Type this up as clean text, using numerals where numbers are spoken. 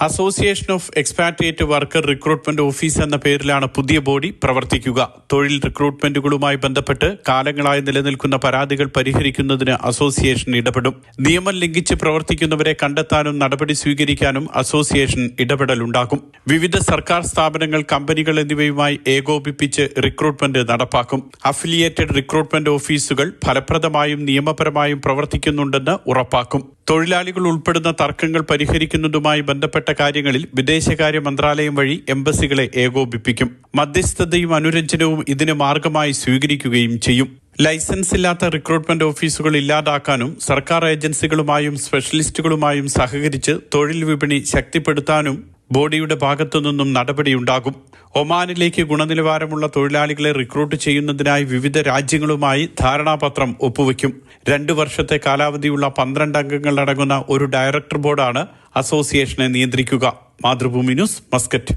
Association of expatriate worker recruitment office എന്ന പേരിലാണ് പുതിയ ബോഡി പ്രവർത്തിക്കുക. തൊഴിൽ റിക്രൂട്ട്മെന്റുകളുമായി ബന്ധപ്പെട്ട് കാലങ്ങളായി നിലനിൽക്കുന്ന പരാതികൾ പരിഹരിക്കുന്നതിന് അസോസിയേഷൻ ഇടപെടും. നിയമം ലംഘിച്ച് പ്രവർത്തിക്കുന്നവരെ കണ്ടെത്താനും നടപടി സ്വീകരിക്കാനും അസോസിയേഷൻ ഇടപെടലുണ്ടാകും. വിവിധ സർക്കാർ സ്ഥാപനങ്ങൾ, കമ്പനികൾ എന്നിവയുമായി ഏകോപിപ്പിച്ച് റിക്രൂട്ട്മെന്റ് നടപ്പാക്കും. അഫിലിയേറ്റഡ് റിക്രൂട്ട്മെന്റ് ഓഫീസുകൾ ഫലപ്രദമായും നിയമപരമായും പ്രവർത്തിക്കുന്നുണ്ടെന്ന് ഉറപ്പാക്കും. തൊഴിലാളികൾ ഉൾപ്പെടുന്ന തർക്കങ്ങൾ പരിഹരിക്കുന്നതുമായി ബന്ധപ്പെട്ട കാര്യങ്ങളിൽ വിദേശകാര്യ മന്ത്രാലയം വഴി എംബസികളെ ഏകോപിപ്പിക്കും. മധ്യസ്ഥതയും അനുരഞ്ജനവും ഇതിന് മാർഗമായി സ്വീകരിക്കുകയും ചെയ്യും. ലൈസൻസ് ഇല്ലാത്ത റിക്രൂട്ട്മെന്റ് ഓഫീസുകൾ ഇല്ലാതാക്കാനും സർക്കാർ ഏജൻസികളുമായും സ്പെഷ്യലിസ്റ്റുകളുമായും സഹകരിച്ച് തൊഴിൽ വിപണി ശക്തിപ്പെടുത്താനും ബോഡിയുടെ ഭാഗത്തുനിന്നും നടപടിയുണ്ടാകും. ഒമാനിലേക്ക് ഗുണനിലവാരമുള്ള തൊഴിലാളികളെ റിക്രൂട്ട് ചെയ്യുന്നതിനായി വിവിധ രാജ്യങ്ങളുമായി ധാരണാപത്രം ഒപ്പുവെക്കും. 2 വർഷത്തെ കാലാവധിയുള്ള 12 അംഗങ്ങൾ അടങ്ങുന്ന ഒരു ഡയറക്ടർ ബോർഡാണ് അസോസിയേഷനെ നിയന്ത്രിക്കുക. Mathrubhumi news, Muscat.